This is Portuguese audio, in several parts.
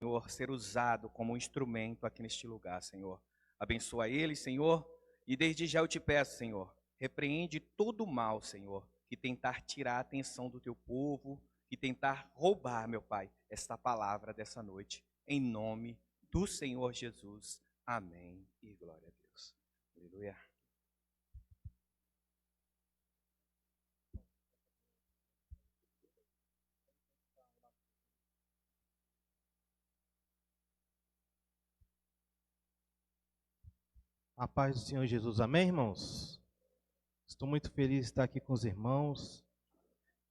Senhor, ser usado como um instrumento aqui neste lugar, Senhor. Abençoa ele, Senhor, e desde já eu te peço, Senhor, repreende todo o mal, Senhor, que tentar tirar a atenção do teu povo, que tentar roubar, meu Pai, esta palavra dessa noite, em nome do Senhor Jesus. Amém e glória a Deus. Aleluia. A paz do Senhor Jesus, amém, irmãos? Estou muito feliz de estar aqui com os irmãos.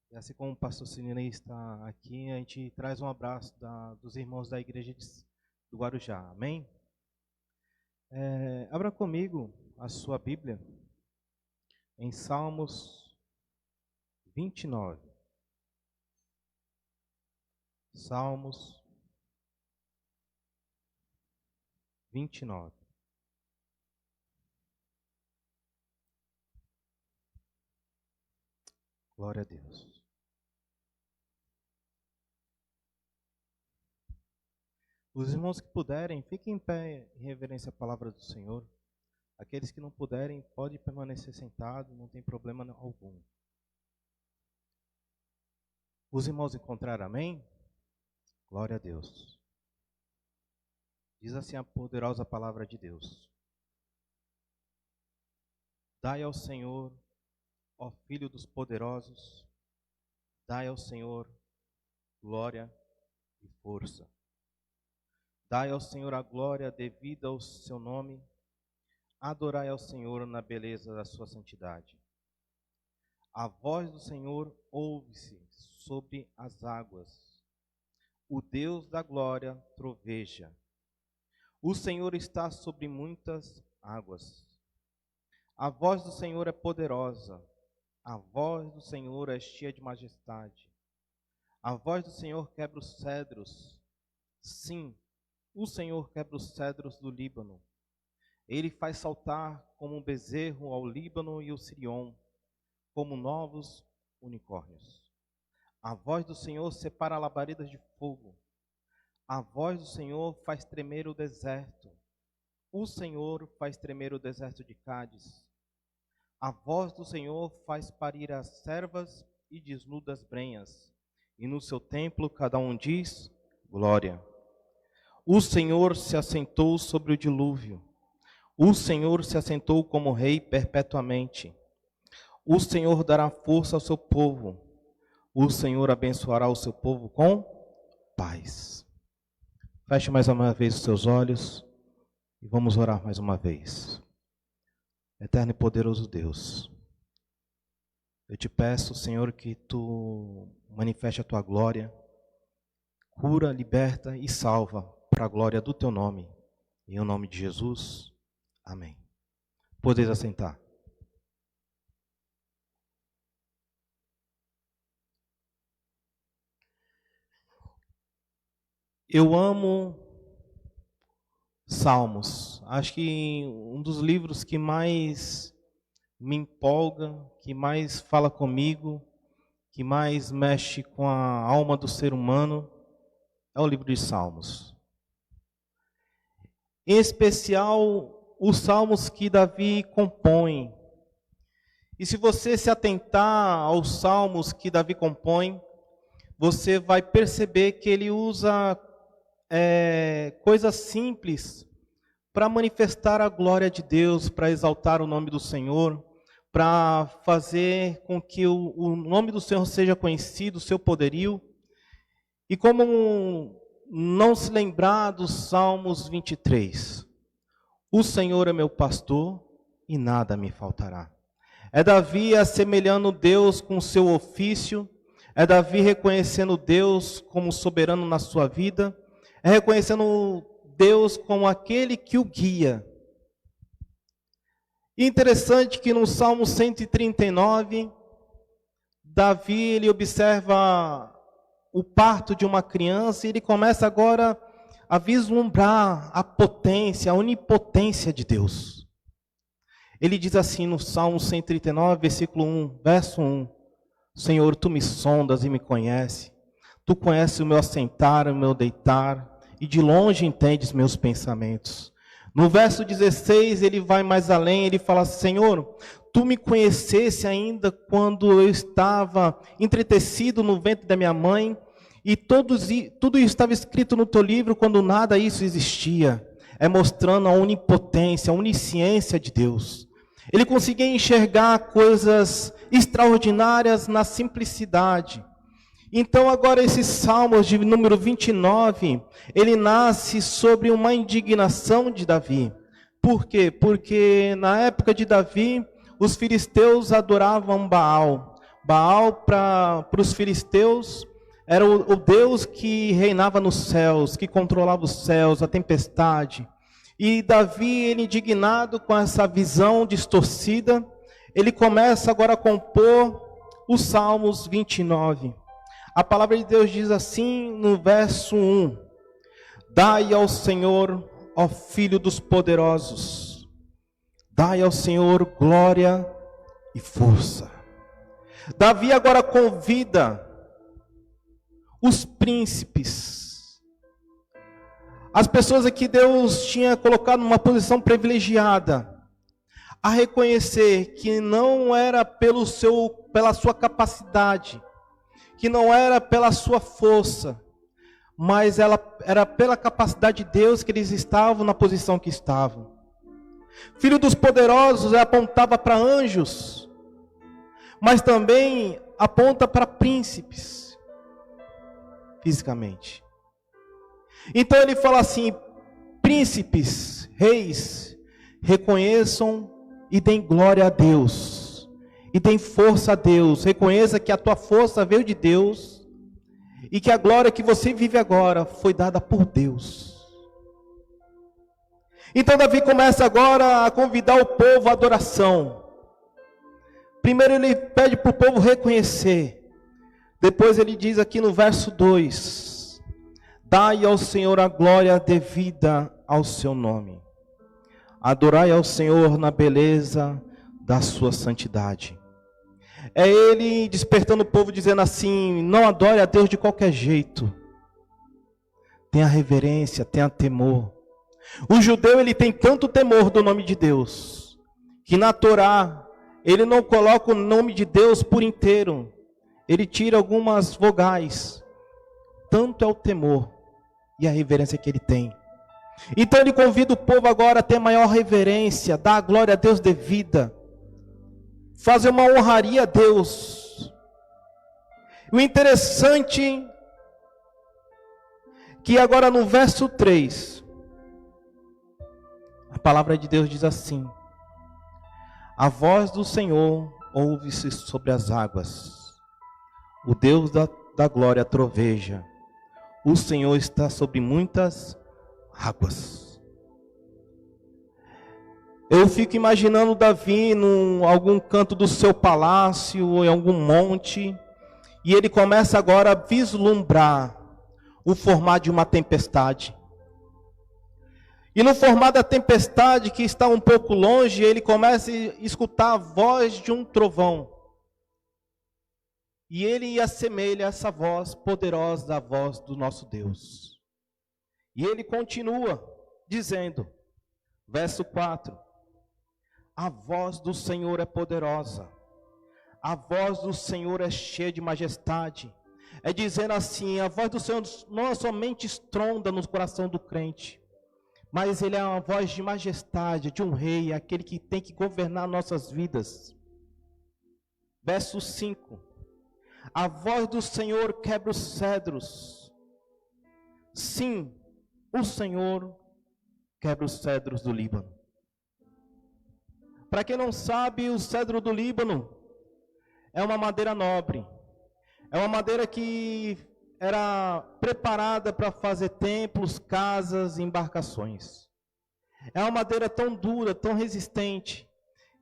E assim como o pastor Sininei está aqui, a gente traz um abraço dos irmãos da igreja do Guarujá, amém? Abra comigo a sua Bíblia em Salmos 29. Salmos 29. Glória a Deus. Os irmãos que puderem, fiquem em pé em reverência à palavra do Senhor. Aqueles que não puderem, podem permanecer sentados, não tem problema algum. Os irmãos encontraram, amém? Glória a Deus. Diz assim a poderosa palavra de Deus. Dai ao Senhor, ó Filho dos poderosos, dai ao Senhor glória e força. Dai ao Senhor a glória devida ao seu nome, adorai ao Senhor na beleza da sua santidade. A voz do Senhor ouve-se sobre as águas. O Deus da glória troveja. O Senhor está sobre muitas águas. A voz do Senhor é poderosa. A voz do Senhor é cheia de majestade. A voz do Senhor quebra os cedros. Sim, o Senhor quebra os cedros do Líbano. Ele faz saltar como um bezerro ao Líbano e o Sirion, como novos unicórnios. A voz do Senhor separa labaredas de fogo. A voz do Senhor faz tremer o deserto. O Senhor faz tremer o deserto de Cádiz. A voz do Senhor faz parir as servas e desnuda as brenhas. E no seu templo cada um diz, glória. O Senhor se assentou sobre o dilúvio. O Senhor se assentou como rei perpetuamente. O Senhor dará força ao seu povo. O Senhor abençoará o seu povo com paz. Feche mais uma vez os seus olhos e vamos orar mais uma vez. Eterno e poderoso Deus, eu te peço, Senhor, que Tu manifeste a Tua glória, cura, liberta e salva para a glória do Teu nome. Em nome de Jesus, amém. Podeis assentar. Eu amo Salmos. Acho que um dos livros que mais me empolga, que mais fala comigo, que mais mexe com a alma do ser humano, é o livro de Salmos. Em especial, os salmos que Davi compõe. E se você se atentar aos salmos que Davi compõe, você vai perceber que ele usa coisas simples para manifestar a glória de Deus, para exaltar o nome do Senhor, para fazer com que o nome do Senhor seja conhecido, o seu poderio. E como não se lembrar dos Salmos 23? O Senhor é meu pastor e nada me faltará. É Davi assemelhando Deus com o seu ofício, é Davi reconhecendo Deus como soberano na sua vida, é reconhecendo Deus como aquele que o guia. E interessante que no Salmo 139, Davi ele observa o parto de uma criança e ele começa agora a vislumbrar a potência, a onipotência de Deus. Ele diz assim no Salmo 139, versículo 1, verso 1, Senhor, Tu me sondas e me conheces, Tu conheces o meu assentar, o meu deitar, e de longe entendes meus pensamentos. No verso 16, ele vai mais além, ele fala: Senhor, tu me conhecesse ainda quando eu estava entretecido no ventre da minha mãe, e tudo isso estava escrito no teu livro quando nada isso existia. É mostrando a onipotência, a onisciência de Deus. Ele conseguia enxergar coisas extraordinárias na simplicidade. Então agora esse Salmos de número 29, ele nasce sobre uma indignação de Davi. Por quê? Porque na época de Davi, os filisteus adoravam Baal. Baal para os filisteus era o Deus que reinava nos céus, que controlava os céus, a tempestade. E Davi, ele indignado com essa visão distorcida, ele começa agora a compor os Salmos 29. A palavra de Deus diz assim no verso 1: Dai ao Senhor, ó Filho dos poderosos, dai ao Senhor glória e força. Davi agora convida os príncipes, as pessoas a que Deus tinha colocado numa posição privilegiada, a reconhecer que não era pela sua capacidade, que não era pela sua força, mas ela era pela capacidade de Deus que eles estavam na posição que estavam. Filho dos poderosos apontava para anjos, mas também aponta para príncipes, fisicamente. Então ele fala assim: príncipes, reis, reconheçam e deem glória a Deus, e deem força a Deus. Reconheça que a tua força veio de Deus, e que a glória que você vive agora foi dada por Deus. Então Davi começa agora a convidar o povo à adoração. Primeiro ele pede para o povo reconhecer. Depois ele diz aqui no verso 2: Dai ao Senhor a glória devida ao seu nome. Adorai ao Senhor na beleza da sua santidade. É ele despertando o povo, dizendo assim: não adore a Deus de qualquer jeito. Tenha reverência, tenha temor. O judeu, ele tem tanto temor do nome de Deus, que na Torá, ele não coloca o nome de Deus por inteiro. Ele tira algumas vogais. Tanto é o temor e a reverência que ele tem. Então ele convida o povo agora a ter maior reverência, dar a glória a Deus devida, fazer uma honraria a Deus. O interessante que agora no verso 3, a palavra de Deus diz assim: a voz do Senhor ouve-se sobre as águas, o Deus da glória troveja, o Senhor está sobre muitas águas. Eu fico imaginando Davi em algum canto do seu palácio, ou em algum monte, e ele começa agora a vislumbrar o formato de uma tempestade. E no formato da tempestade, que está um pouco longe, ele começa a escutar a voz de um trovão. E ele assemelha essa voz poderosa da voz do nosso Deus. E ele continua dizendo, verso 4: a voz do Senhor é poderosa, a voz do Senhor é cheia de majestade. É dizendo assim, a voz do Senhor não é somente estronda no coração do crente, mas ele é uma voz de majestade, de um rei, aquele que tem que governar nossas vidas. Verso 5: a voz do Senhor quebra os cedros. Sim, o Senhor quebra os cedros do Líbano. Para quem não sabe, o cedro do Líbano é uma madeira nobre. É uma madeira que era preparada para fazer templos, casas e embarcações. É uma madeira tão dura, tão resistente,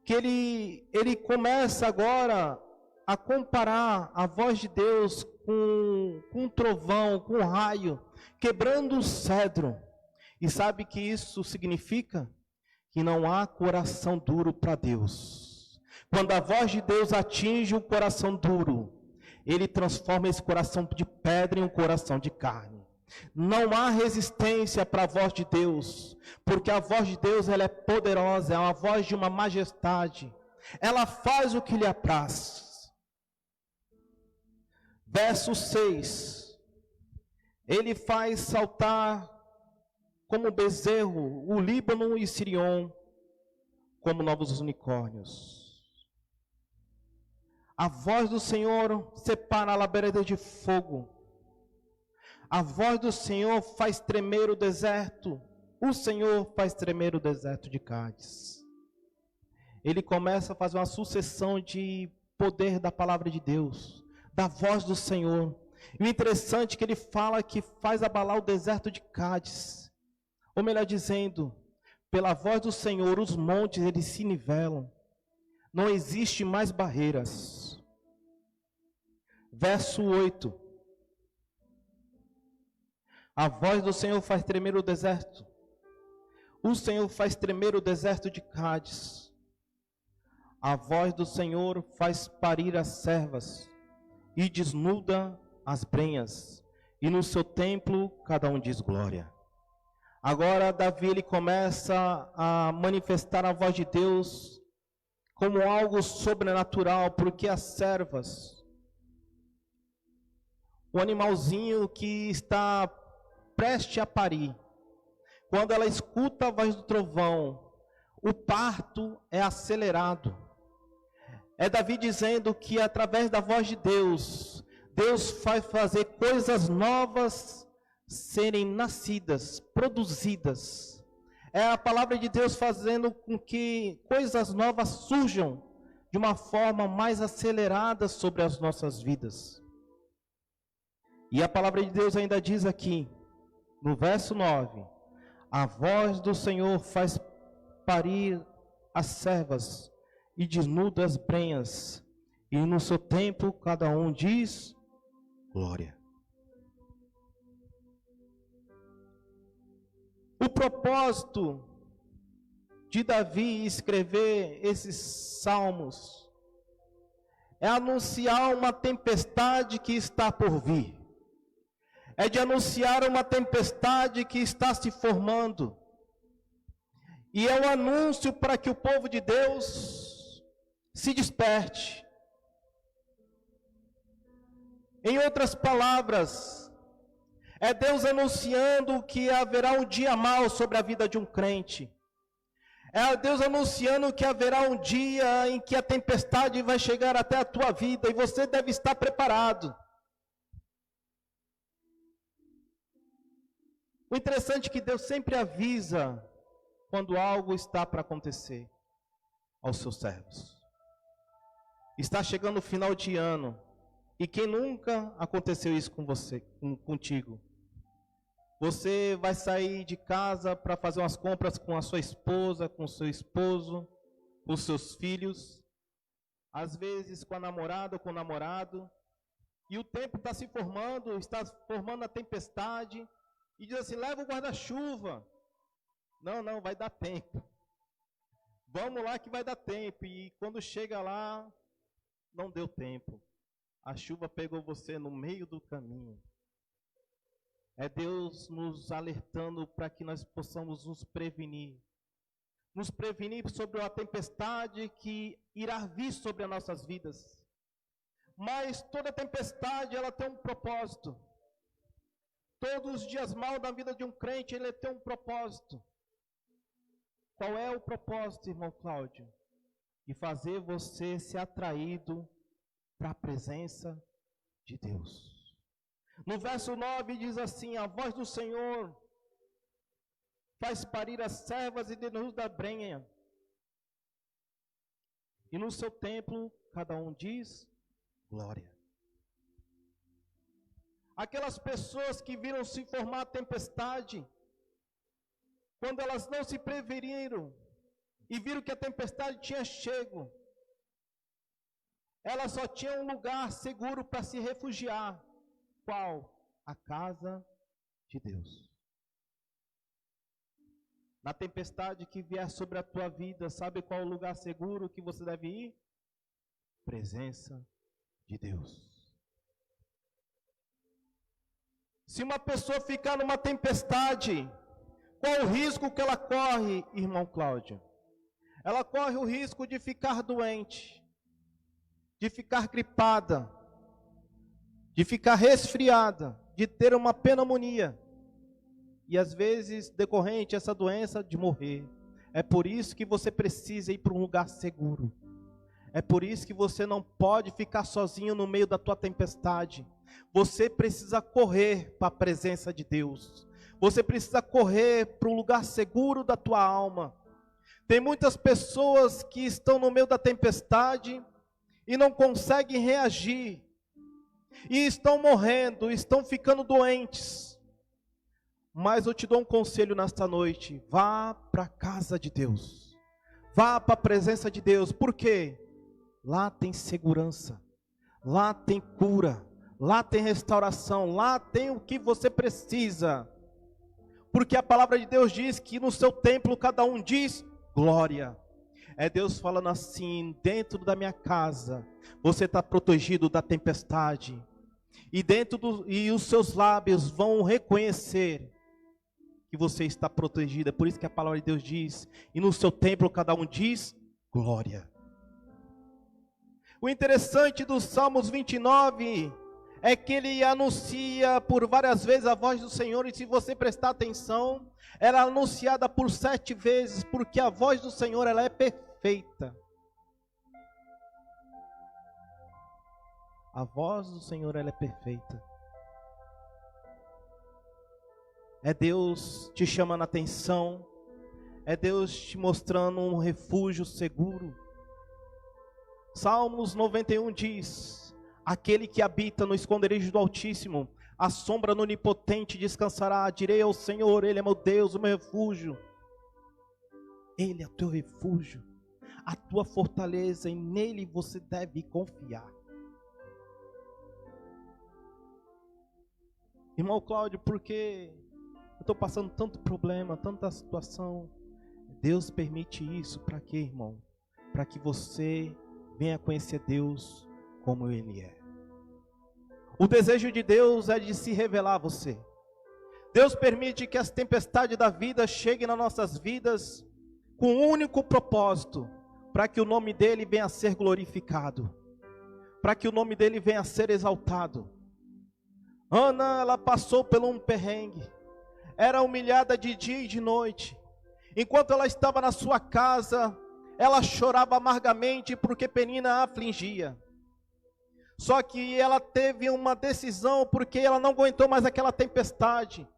que ele começa agora a comparar a voz de Deus com um trovão, com um raio, quebrando o cedro. E sabe que isso significa? Que não há coração duro para Deus. Quando a voz de Deus atinge o coração duro, ele transforma esse coração de pedra em um coração de carne. Não há resistência para a voz de Deus, porque a voz de Deus ela é poderosa, é uma voz de uma majestade. Ela faz o que lhe apraz. Verso 6. Ele faz saltar como bezerro o Líbano e Sirion, como novos unicórnios. A voz do Senhor separa a labareda de fogo. A voz do Senhor faz tremer o deserto. O Senhor faz tremer o deserto de Cádiz. Ele começa a fazer uma sucessão de poder da palavra de Deus, da voz do Senhor. E o interessante é que ele fala que faz abalar o deserto de Cádiz. Ou melhor dizendo, pela voz do Senhor, os montes eles se nivelam. Não existe mais barreiras. Verso 8. A voz do Senhor faz tremer o deserto. O Senhor faz tremer o deserto de Cádiz. A voz do Senhor faz parir as servas e desnuda as brenhas. E no seu templo cada um diz glória. Agora Davi ele começa a manifestar a voz de Deus como algo sobrenatural, porque as servas, o animalzinho que está preste a parir, quando ela escuta a voz do trovão, o parto é acelerado. É Davi dizendo que através da voz de Deus, Deus vai fazer coisas novas serem nascidas, produzidas. É a palavra de Deus fazendo com que coisas novas surjam de uma forma mais acelerada sobre as nossas vidas. E a palavra de Deus ainda diz aqui, no verso 9, a voz do Senhor faz parir as servas e desnuda as brenhas, e no seu tempo cada um diz glória. O propósito de Davi escrever esses salmos é anunciar uma tempestade que está por vir. É de anunciar uma tempestade que está se formando. E é um anúncio para que o povo de Deus se desperte. Em outras palavras, é Deus anunciando que haverá um dia mau sobre a vida de um crente. É Deus anunciando que haverá um dia em que a tempestade vai chegar até a tua vida e você deve estar preparado. O interessante é que Deus sempre avisa quando algo está para acontecer aos seus servos. Está chegando o final de ano. E quem nunca aconteceu isso com você, contigo? Você vai sair de casa para fazer umas compras com a sua esposa, com o seu esposo, com os seus filhos, às vezes com a namorada ou com o namorado, e o tempo está se formando, está formando a tempestade, e diz assim, leva o guarda-chuva. Não, vai dar tempo. Vamos lá que vai dar tempo. E quando chega lá, não deu tempo. A chuva pegou você no meio do caminho. É Deus nos alertando para que nós possamos nos prevenir. Nos prevenir sobre a tempestade que irá vir sobre as nossas vidas. Mas toda tempestade, ela tem um propósito. Todos os dias maus da vida de um crente, ele tem um propósito. Qual é o propósito, irmão Cláudio? De fazer você ser atraído para a presença de Deus. No verso 9 diz assim, a voz do Senhor faz parir as servas e desnuda a brenha. E no seu templo, cada um diz glória. Aquelas pessoas que viram se formar a tempestade, quando elas não se preveniram e viram que a tempestade tinha chego, elas só tinham um lugar seguro para se refugiar. Qual? A casa de Deus. Na tempestade que vier sobre a tua vida, sabe qual é o lugar seguro que você deve ir? Presença de Deus. Se uma pessoa ficar numa tempestade, qual o risco que ela corre, irmão Cláudio? Ela corre o risco de ficar doente, de ficar gripada, de ficar resfriada, de ter uma pneumonia. E às vezes, decorrente essa doença, de morrer. É por isso que você precisa ir para um lugar seguro. É por isso que você não pode ficar sozinho no meio da tua tempestade. Você precisa correr para a presença de Deus. Você precisa correr para um lugar seguro da tua alma. Tem muitas pessoas que estão no meio da tempestade e não conseguem reagir. E estão morrendo, estão ficando doentes. Mas eu te dou um conselho nesta noite. Vá para a casa de Deus. Vá para a presença de Deus. Por quê? Lá tem segurança. Lá tem cura. Lá tem restauração. Lá tem o que você precisa. Porque a palavra de Deus diz que no seu templo cada um diz glória. É Deus falando assim: dentro da minha casa você está protegido da tempestade. E os seus lábios vão reconhecer que você está protegido. É por isso que a palavra de Deus diz: e no seu templo cada um diz glória. O interessante dos Salmos 29 é que ele anuncia por várias vezes a voz do Senhor. E se você prestar atenção, ela é anunciada por 7 vezes, porque a voz do Senhor ela é perfeita. A voz do Senhor ela é perfeita. É Deus te chamando a atenção. É Deus te mostrando um refúgio seguro. Salmos 91 diz: aquele que habita no esconderijo do Altíssimo, a sombra do Onipotente descansará. Direi ao Senhor, Ele é meu Deus, o meu refúgio. Ele é o teu refúgio, a tua fortaleza, e nele você deve confiar. Irmão Cláudio, porque eu estou passando tanto problema, tanta situação. Deus permite isso para quê, irmão? Para que você venha conhecer Deus como Ele é. O desejo de Deus é de se revelar a você. Deus permite que as tempestades da vida cheguem nas nossas vidas com um único propósito: para que o nome dEle venha a ser glorificado, para que o nome dEle venha a ser exaltado. Ana, ela passou por um perrengue, era humilhada de dia e de noite. Enquanto ela estava na sua casa, ela chorava amargamente porque Penina a afligia. Só que ela teve uma decisão, porque ela não aguentou mais aquela tempestade.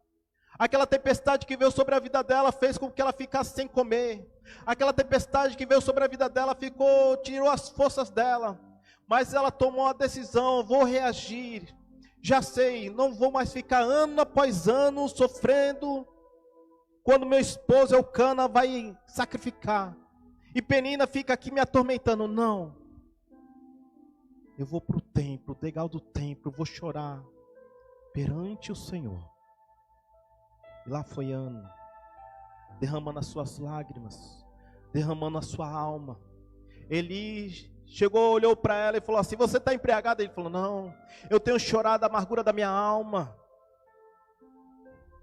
Aquela tempestade que veio sobre a vida dela fez com que ela ficasse sem comer. Aquela tempestade que veio sobre a vida dela tirou as forças dela. Mas ela tomou a decisão: vou reagir. Já sei, não vou mais ficar ano após ano sofrendo quando meu esposo Eucana vai sacrificar. E Penina fica aqui me atormentando. Não. Eu vou para o templo, o degrau do templo, vou chorar perante o Senhor. E lá foi Ana, derramando as suas lágrimas, derramando a sua alma. Eli chegou, olhou para ela e falou assim: você está embriagada? Ele falou: não, eu tenho chorado a amargura da minha alma.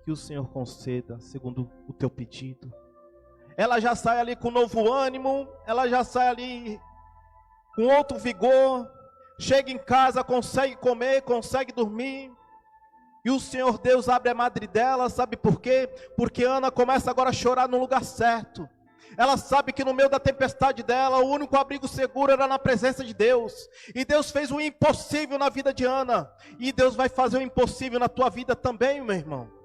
Que o Senhor conceda segundo o teu pedido. Ela já sai ali com novo ânimo, ela já sai ali com outro vigor. Chega em casa, consegue comer, consegue dormir. E o Senhor Deus abre a madre dela, sabe por quê? Porque Ana começa agora a chorar no lugar certo. Ela sabe que no meio da tempestade dela, o único abrigo seguro era na presença de Deus. E Deus fez o impossível na vida de Ana. E Deus vai fazer o impossível na tua vida também, meu irmão.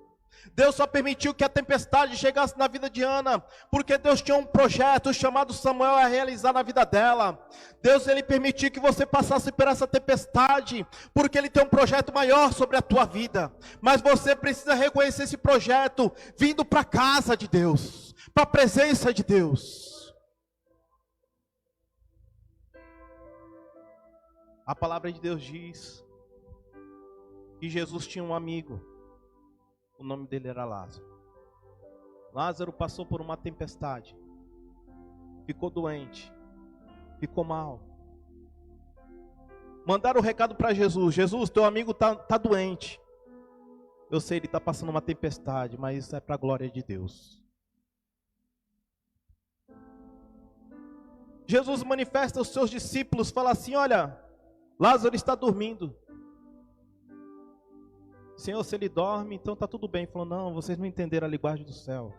Deus só permitiu que a tempestade chegasse na vida de Ana, porque Deus tinha um projeto chamado Samuel a realizar na vida dela. Deus, Ele permitiu que você passasse por essa tempestade, porque Ele tem um projeto maior sobre a tua vida. Mas você precisa reconhecer esse projeto, vindo para a casa de Deus, para a presença de Deus. A palavra de Deus diz que Jesus tinha um amigo. O nome dele era Lázaro. Lázaro passou por uma tempestade. Ficou doente. Ficou mal. Mandaram o recado para Jesus: Jesus, teu amigo está doente. eu sei, ele está passando uma tempestade, mas isso é para a glória de Deus. Jesus manifesta aos seus discípulos, fala assim: olha, Lázaro está dormindo. Senhor, se ele dorme, então está tudo bem. Ele falou: não, vocês não entenderam a linguagem do céu.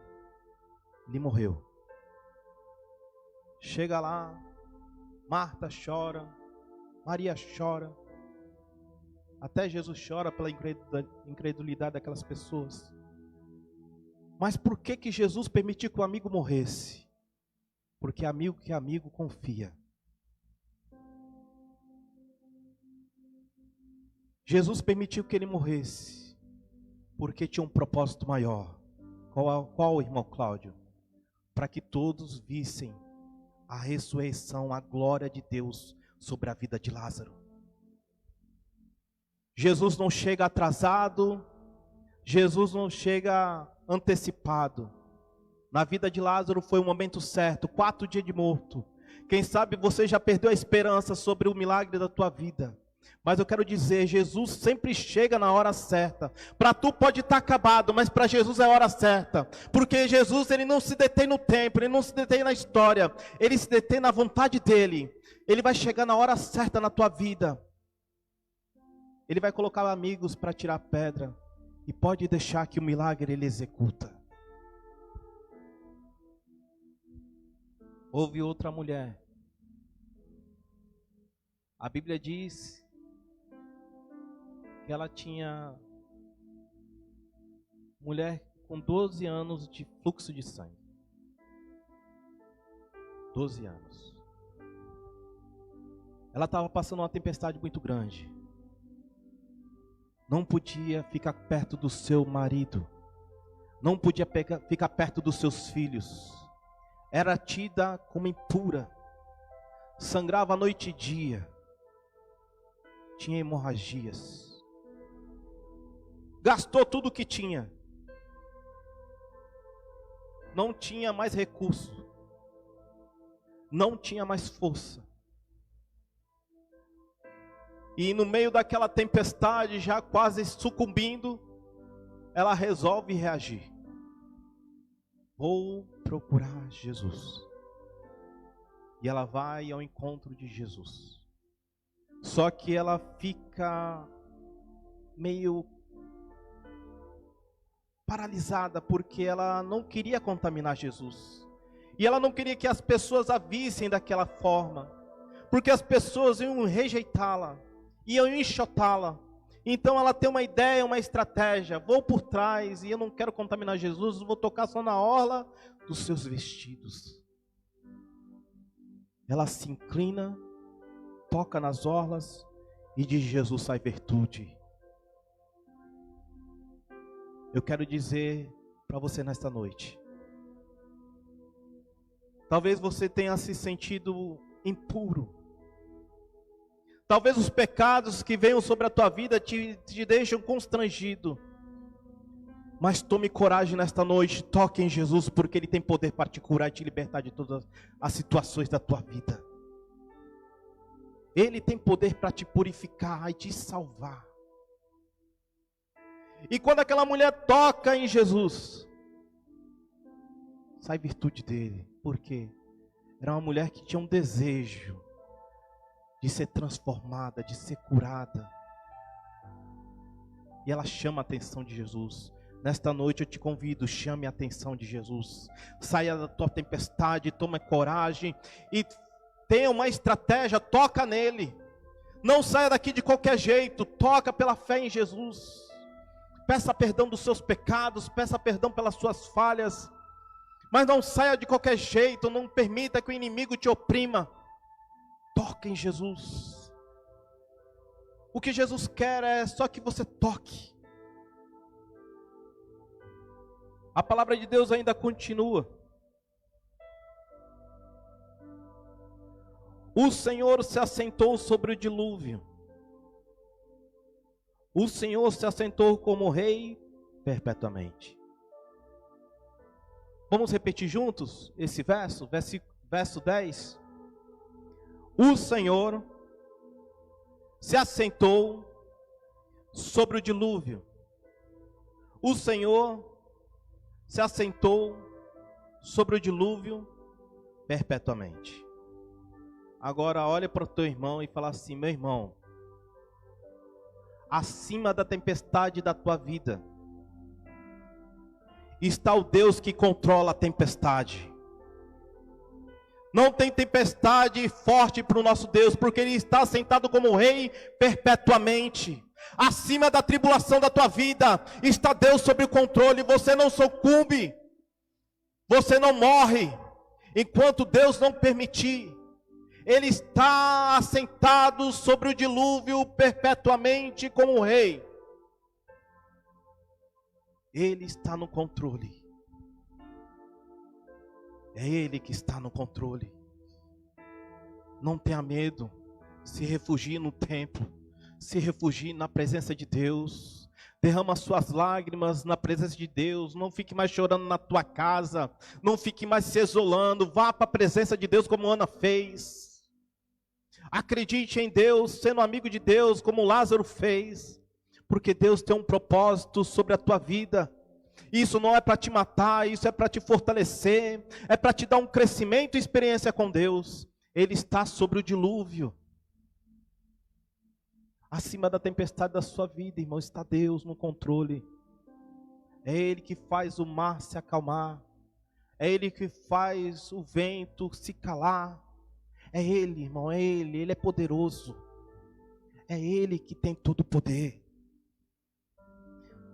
Ele morreu. Chega lá, Marta chora, Maria chora, até Jesus chora pela incredulidade daquelas pessoas. Mas por que Jesus permitiu que o amigo morresse? Porque amigo que amigo confia. Jesus permitiu que ele morresse, porque tinha um propósito maior. Qual, irmão Cláudio? Para que todos vissem a ressurreição, a glória de Deus sobre a vida de Lázaro. Jesus não chega atrasado, Jesus não chega antecipado. Na vida de Lázaro foi o momento certo, 4 dias de morto. Quem sabe você já perdeu a esperança sobre o milagre da tua vida. Mas eu quero dizer, Jesus sempre chega na hora certa. Para tu pode estar acabado, mas para Jesus é a hora certa. Porque Jesus, ele não se detém no tempo, ele não se detém na história. Ele se detém na vontade dele. Ele vai chegar na hora certa na tua vida. Ele vai colocar amigos para tirar pedra. E pode deixar que o milagre ele executa. Houve outra mulher. A Bíblia diz que ela tinha mulher com 12 anos de fluxo de sangue. 12 anos. Ela estava passando uma tempestade muito grande. Não podia ficar perto do seu marido. Não podia ficar perto dos seus filhos. Era tida como impura. Sangrava noite e dia. Tinha hemorragias. Gastou tudo o que tinha. Não tinha mais recurso. Não tinha mais força. E no meio daquela tempestade, já quase sucumbindo, ela resolve reagir. Vou procurar Jesus. E ela vai ao encontro de Jesus. Só que ela fica meio paralisada, porque ela não queria contaminar Jesus. E ela não queria que as pessoas a vissem daquela forma, porque as pessoas iam rejeitá-la, iam enxotá-la. Então ela tem uma ideia, uma estratégia: vou por trás e eu não quero contaminar Jesus, vou tocar só na orla dos seus vestidos. Ela se inclina, toca nas orlas e de Jesus sai virtude. Eu quero dizer para você nesta noite, talvez você tenha se sentido impuro. Talvez os pecados que venham sobre a tua vida te deixam constrangido. Mas tome coragem nesta noite, toque em Jesus, porque Ele tem poder para te curar e te libertar de todas as situações da tua vida. Ele tem poder para te purificar e te salvar. E quando aquela mulher toca em Jesus, sai virtude dele. Por quê? Era uma mulher que tinha um desejo de ser transformada, de ser curada. E ela chama a atenção de Jesus. Nesta noite eu te convido, chame a atenção de Jesus. Saia da tua tempestade, tome coragem e tenha uma estratégia, toca nele. Não saia daqui de qualquer jeito, toca pela fé em Jesus. Peça perdão dos seus pecados, peça perdão pelas suas falhas. Mas não saia de qualquer jeito, não permita que o inimigo te oprima. Toque em Jesus. O que Jesus quer é só que você toque. A palavra de Deus ainda continua. O Senhor se assentou sobre o dilúvio. O Senhor se assentou como rei perpetuamente. Vamos repetir juntos esse verso 10. O Senhor se assentou sobre o dilúvio. O Senhor se assentou sobre o dilúvio perpetuamente. Agora olha para o teu irmão e fala assim: meu irmão, acima da tempestade da tua vida está o Deus que controla a tempestade. Não tem tempestade forte para o nosso Deus, porque Ele está sentado como rei perpetuamente. Acima da tribulação da tua vida está Deus sob o controle. Você não sucumbe, você não morre, enquanto Deus não permitir. Ele está assentado sobre o dilúvio perpetuamente como rei. Ele está no controle. É Ele que está no controle. Não tenha medo. Se refugie no templo. Se refugie na presença de Deus. Derrama suas lágrimas na presença de Deus. Não fique mais chorando na tua casa. Não fique mais se isolando. Vá para a presença de Deus como Ana fez. Acredite em Deus, sendo amigo de Deus, como Lázaro fez. Porque Deus tem um propósito sobre a tua vida. Isso não é para te matar, isso é para te fortalecer, é para te dar um crescimento e experiência com Deus. Ele está sobre o dilúvio. Acima da tempestade da sua vida, irmão, está Deus no controle. É Ele que faz o mar se acalmar. É Ele que faz o vento se calar. É Ele, irmão, é Ele. Ele é poderoso. É Ele que tem todo o poder.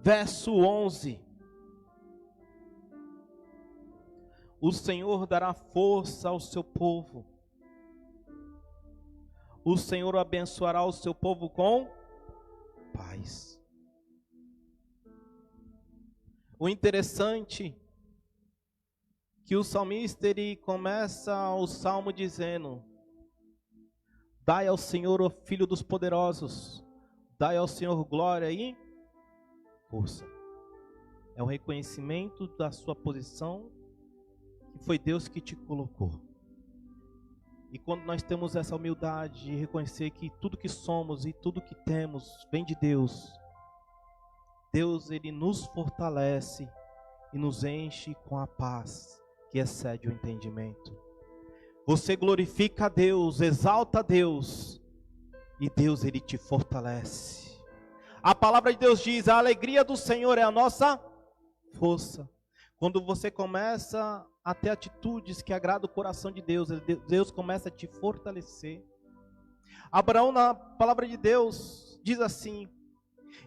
Verso 11. O Senhor dará força ao seu povo. O Senhor abençoará o seu povo com paz. O interessante que o salmista ele começa o salmo dizendo: dai ao Senhor, o Filho dos poderosos, dai ao Senhor glória e força. É o reconhecimento da sua posição, que foi Deus que te colocou. E quando nós temos essa humildade de reconhecer que tudo que somos e tudo que temos vem de Deus, Deus ele nos fortalece e nos enche com a paz que excede o entendimento. Você glorifica a Deus, exalta a Deus, e Deus ele te fortalece. A palavra de Deus diz: a alegria do Senhor é a nossa força. Quando você começa a ter atitudes que agradam o coração de Deus, Deus começa a te fortalecer. Abraão, na palavra de Deus, diz assim: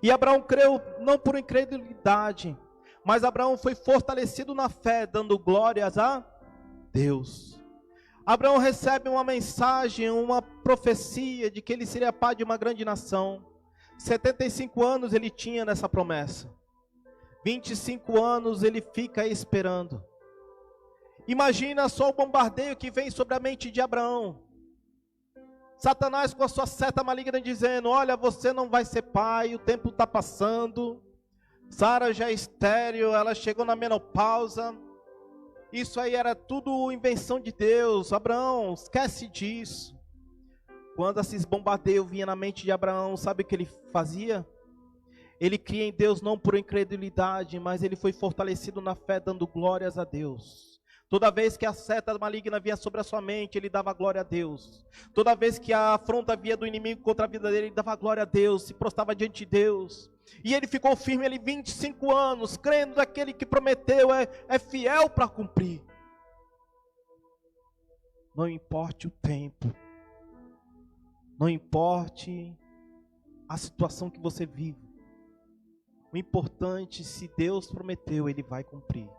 e Abraão creu não por incredulidade, mas Abraão foi fortalecido na fé, dando glórias a Deus. Abraão recebe uma mensagem, uma profecia de que ele seria pai de uma grande nação. 75 anos ele tinha nessa promessa. 25 anos ele fica esperando. Imagina só o bombardeio que vem sobre a mente de Abraão. Satanás com a sua seta maligna dizendo: olha, você não vai ser pai, o tempo está passando. Sara já é estéril, ela chegou na menopausa. Isso aí era tudo invenção de Deus. Abraão, esquece disso. Quando esses bombardeios vinham na mente de Abraão, sabe o que ele fazia? Ele cria em Deus não por incredulidade, mas ele foi fortalecido na fé, dando glórias a Deus. Toda vez que a seta maligna vinha sobre a sua mente, ele dava glória a Deus. Toda vez que a afronta vinha do inimigo contra a vida dele, ele dava glória a Deus, se prostrava diante de Deus. E ele ficou firme, ele 25 anos, crendo naquele que prometeu, é fiel para cumprir. Não importe o tempo, não importe a situação que você vive. O importante, se Deus prometeu, Ele vai cumprir.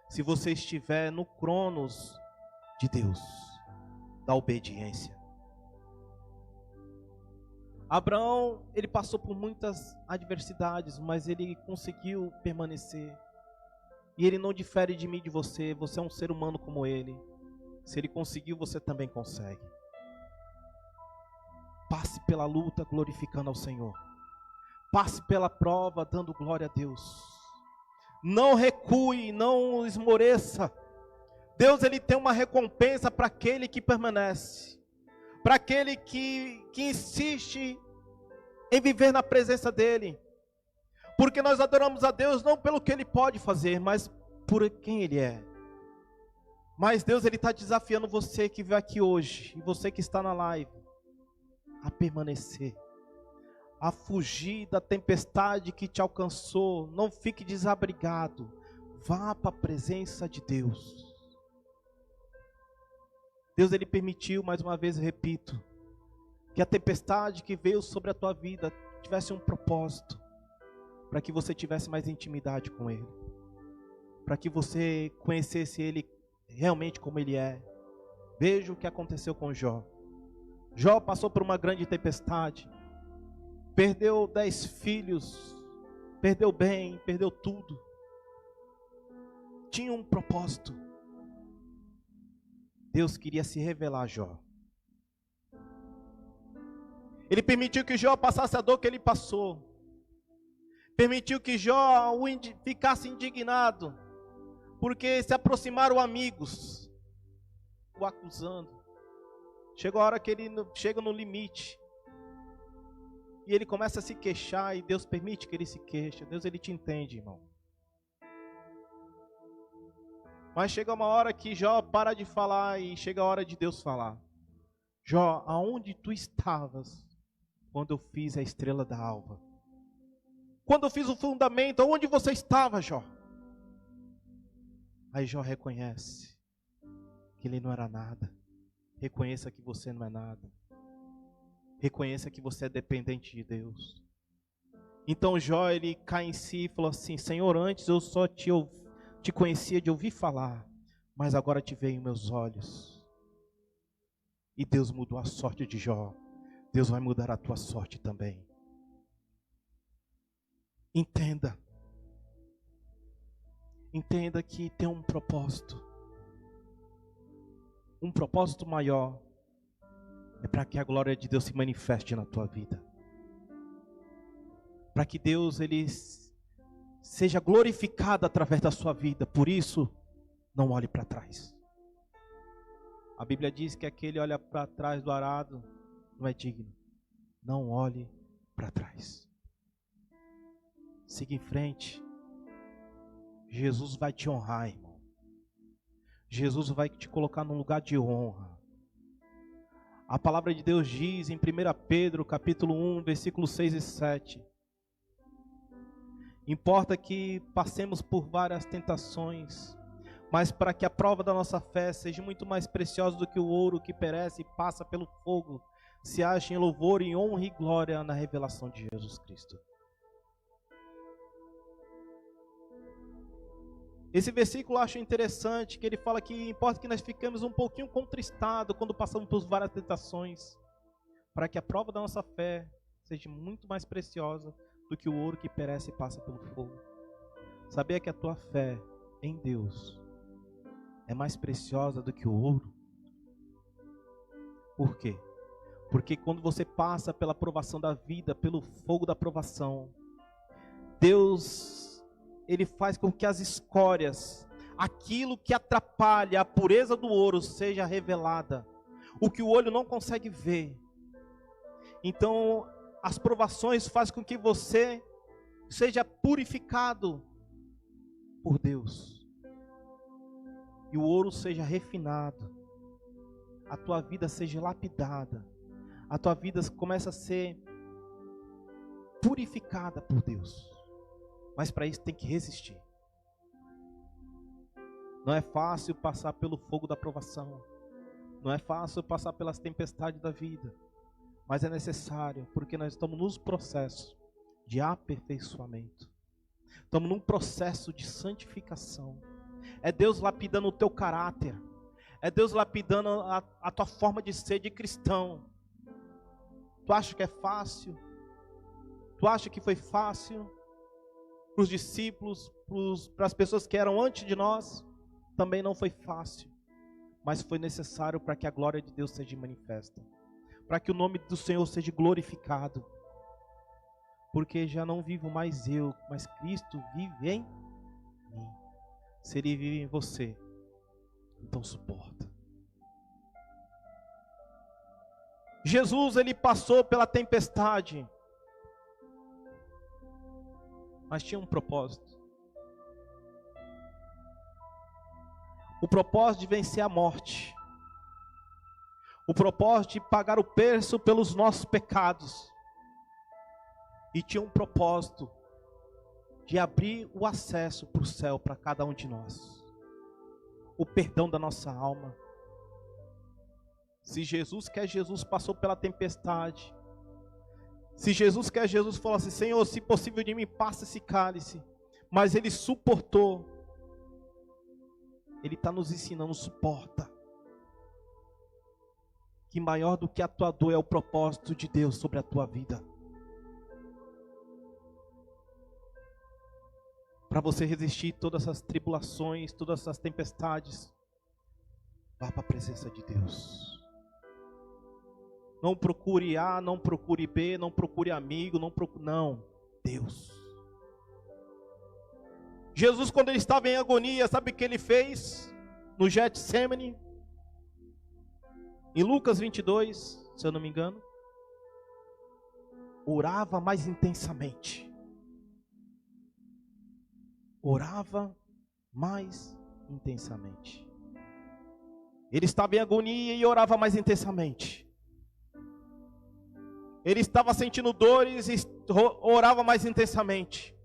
Se você estiver no cronos de Deus, da obediência. Abraão, ele passou por muitas adversidades, mas ele conseguiu permanecer. E ele não difere de mim e de você. Você é um ser humano como ele. Se ele conseguiu, você também consegue. Passe pela luta glorificando ao Senhor. Passe pela prova dando glória a Deus. Não recue, não esmoreça. Deus ele tem uma recompensa para aquele que permanece. Para aquele que insiste em viver na presença dele. Porque nós adoramos a Deus não pelo que Ele pode fazer, mas por quem Ele é. Mas Deus, Ele está desafiando você que veio aqui hoje, e você que está na live, a permanecer, a fugir da tempestade que te alcançou. Não fique desabrigado, vá para a presença de Deus. Deus, Ele permitiu, mais uma vez eu repito, que a tempestade que veio sobre a tua vida tivesse um propósito, para que você tivesse mais intimidade com Ele, para que você conhecesse Ele realmente como Ele é. Veja o que aconteceu com Jó. Jó passou por uma grande tempestade, perdeu 10 filhos, perdeu bem, perdeu tudo. Tinha um propósito. Deus queria se revelar a Jó. Ele permitiu que Jó passasse a dor que ele passou. Permitiu que Jó ficasse indignado, porque se aproximaram amigos, o acusando. Chegou a hora que ele chega no limite, e ele começa a se queixar, e Deus permite que ele se queixe. Deus, Ele te entende, irmão. Mas chega uma hora que Jó para de falar, e chega a hora de Deus falar. Jó, aonde tu estavas quando eu fiz a estrela da alva? Quando eu fiz o fundamento, aonde você estava, Jó? Aí Jó reconhece que ele não era nada. Reconheça que você não é nada. Reconheça que você é dependente de Deus. Então Jó, ele cai em si e falou assim: Senhor, antes eu só te conhecia de ouvir falar, mas agora te vejo em meus olhos. E Deus mudou a sorte de Jó. Deus vai mudar a tua sorte também. Entenda. Entenda que tem um propósito. Um propósito maior. É para que a glória de Deus se manifeste na tua vida. Para que Deus, Ele seja glorificado através da sua vida. Por isso, não olhe para trás. A Bíblia diz que aquele olha para trás do arado não é digno. Não olhe para trás. Siga em frente. Jesus vai te honrar, irmão. Jesus vai te colocar num lugar de honra. A palavra de Deus diz em 1 Pedro, capítulo 1, versículos 6 e 7. Importa que passemos por várias tentações, mas para que a prova da nossa fé seja muito mais preciosa do que o ouro que perece e passa pelo fogo, se ache em louvor e honra e glória na revelação de Jesus Cristo. Esse versículo eu acho interessante, que ele fala que importa que nós fiquemos um pouquinho contristados quando passamos por várias tentações, para que a prova da nossa fé seja muito mais preciosa do que o ouro que perece e passa pelo fogo. Sabia que a tua fé em Deus é mais preciosa do que o ouro? Por quê? Porque quando você passa pela provação da vida, pelo fogo da provação, Deus, Ele faz com que as escórias, aquilo que atrapalha a pureza do ouro, seja revelada. O que o olho não consegue ver. Então, as provações fazem com que você seja purificado por Deus. E o ouro seja refinado. A tua vida seja lapidada. A tua vida começa a ser purificada por Deus. Mas para isso tem que resistir. Não é fácil passar pelo fogo da provação. Não é fácil passar pelas tempestades da vida. Mas é necessário, porque nós estamos nos processos de aperfeiçoamento. Estamos num processo de santificação. É Deus lapidando o teu caráter. É Deus lapidando a tua forma de ser de cristão. Tu acha que é fácil? Tu acha que foi fácil? Para os discípulos, para as pessoas que eram antes de nós, também não foi fácil. Mas foi necessário para que a glória de Deus seja manifesta. Para que o nome do Senhor seja glorificado. Porque já não vivo mais eu, mas Cristo vive em mim. Se Ele vive em você, então suporta. Jesus, Ele passou pela tempestade. mas tinha um propósito. O propósito de vencer a morte. O propósito de pagar o preço pelos nossos pecados. E tinha um propósito de abrir o acesso para o céu para cada um de nós. O perdão da nossa alma. Se Jesus quer, Jesus passou pela tempestade. Se Jesus quer, Jesus falou assim: Senhor, se possível de mim, passa esse cálice. Mas Ele suportou. Ele está nos ensinando, suporta. Que maior do que a tua dor é o propósito de Deus sobre a tua vida. Para você resistir todas essas tribulações, todas essas tempestades, vá para a presença de Deus. Não procure A, não procure B, não procure amigo, não, Deus. Jesus, quando ele estava em agonia, sabe o que ele fez? No Getsemane, em Lucas 22, se eu não me engano, orava mais intensamente. Orava mais intensamente. Ele estava em agonia e orava mais intensamente. Ele estava sentindo dores e orava mais intensamente.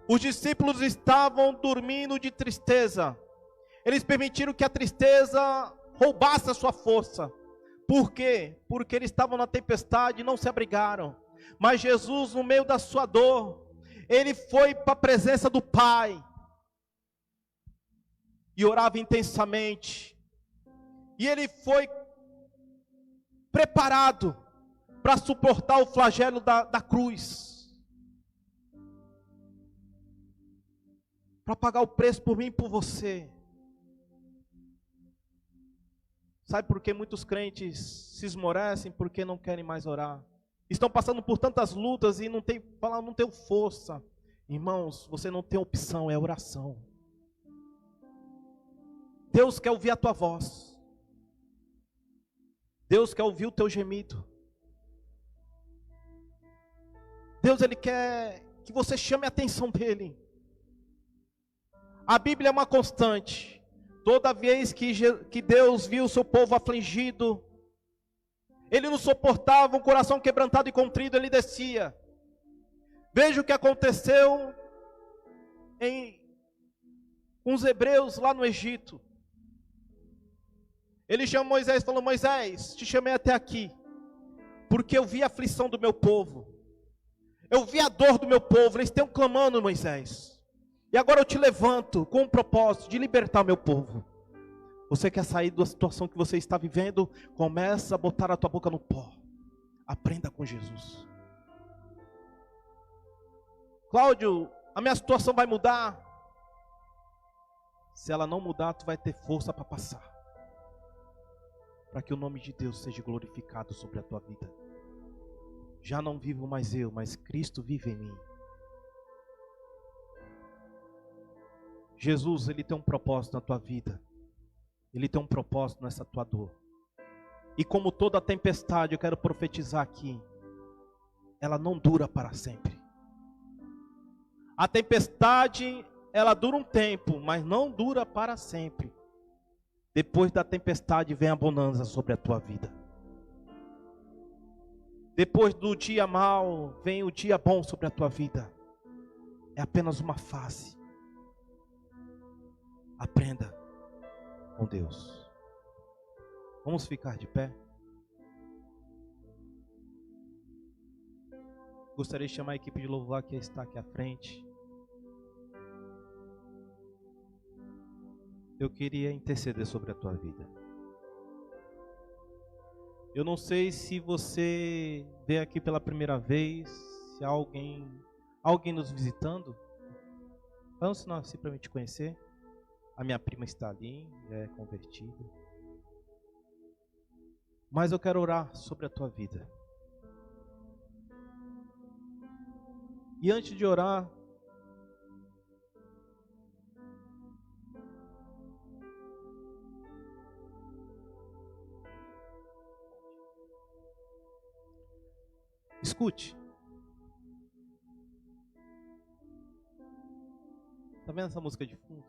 Os discípulos estavam dormindo de tristeza. Eles permitiram que a tristeza roubasse a sua força. Por quê? Porque eles estavam na tempestade e não se abrigaram. Mas Jesus, no meio da sua dor, ele foi para a presença do Pai e orava intensamente. E ele foi preparado para suportar o flagelo da cruz, para pagar o preço por mim e por você. Sabe por que muitos crentes se esmorecem? Porque não querem mais orar. Estão passando por tantas lutas e não tem força. Irmãos, você não tem opção, é oração. Deus quer ouvir a tua voz. Deus quer ouvir o teu gemido. Deus, Ele quer que você chame a atenção dEle. A Bíblia é uma constante. Toda vez que Deus viu o seu povo afligido, Ele não suportava um coração quebrantado e contrito, Ele descia. Veja o que aconteceu com os hebreus lá no Egito. Ele chamou Moisés e falou: Moisés, te chamei até aqui, porque eu vi a aflição do meu povo. Eu vi a dor do meu povo, eles estão clamando, Moisés. E agora eu te levanto com o propósito de libertar meu povo. Você quer sair da situação que você está vivendo? Começa a botar a tua boca no pó. Aprenda com Jesus. Cláudio, a minha situação vai mudar. Se ela não mudar, tu vai ter força para passar. Para que o nome de Deus seja glorificado sobre a tua vida. Já não vivo mais eu, mas Cristo vive em mim. Jesus, Ele tem um propósito na tua vida. Ele tem um propósito nessa tua dor. E como toda tempestade, eu quero profetizar aqui, ela não dura para sempre. A tempestade, ela dura um tempo, mas não dura para sempre. Depois da tempestade vem a bonança sobre a tua vida. Depois do dia mau, vem o dia bom sobre a tua vida. É apenas uma fase. Aprenda com Deus. Vamos ficar de pé. Gostaria de chamar a equipe de louvor que está aqui à frente. Eu queria interceder sobre a tua vida. Eu não sei se você veio aqui pela primeira vez, se há alguém nos visitando. Vamos sinal assim para mim te conhecer. A minha prima está ali, é convertida. Mas eu quero orar sobre a tua vida. E antes de orar, escute. vendo essa música de fundo?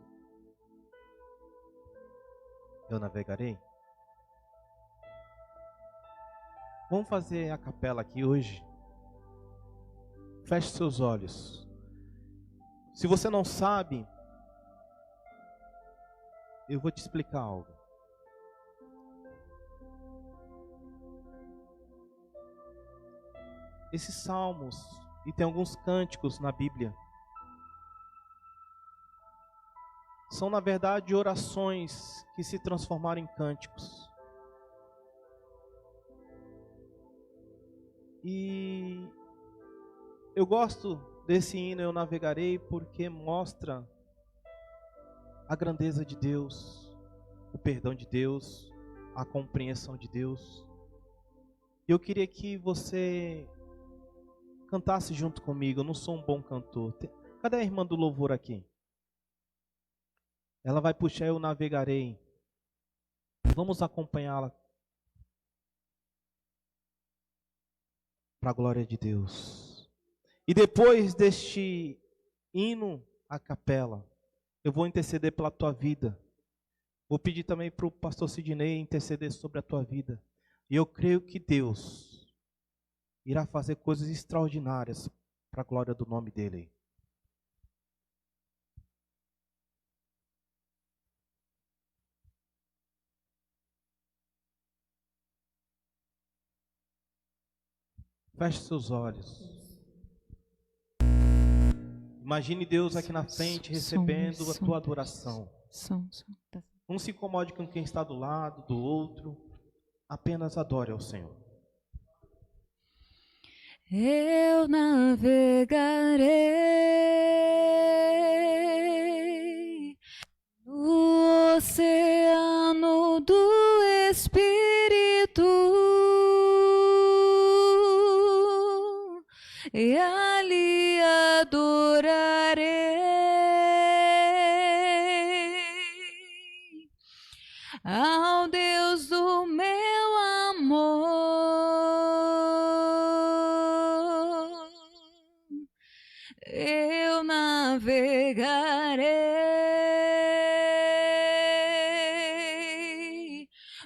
Eu navegarei. Vamos fazer a capela aqui hoje. Feche seus olhos. Se você não sabe, eu vou te explicar algo. Esses salmos, e tem alguns cânticos na Bíblia, são na verdade orações que se transformaram em cânticos. E eu gosto desse hino Eu Navegarei porque mostra a grandeza de Deus, o perdão de Deus, a compreensão de Deus. Eu queria que você cantasse junto comigo. Eu não sou um bom cantor. Cadê a irmã do louvor aqui? Ela vai puxar Eu Navegarei. Vamos acompanhá-la. Para a glória de Deus. E depois deste hino à capela, eu vou interceder pela tua vida. Vou pedir também para o pastor Sidney interceder sobre a tua vida. E eu creio que Deus irá fazer coisas extraordinárias para a glória do nome dele. Feche seus olhos. Imagine Deus aqui na frente recebendo a tua adoração. Não se incomode com quem está do lado, do outro. Apenas adore ao Senhor. Eu navegarei no oceano do Espírito e ali adorarei ao Deus do meu amor. Eu navegarei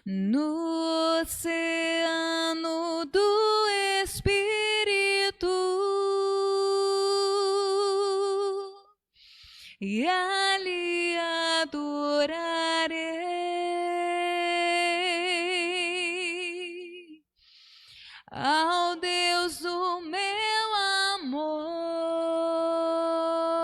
no oceano do Espírito e ali adorarei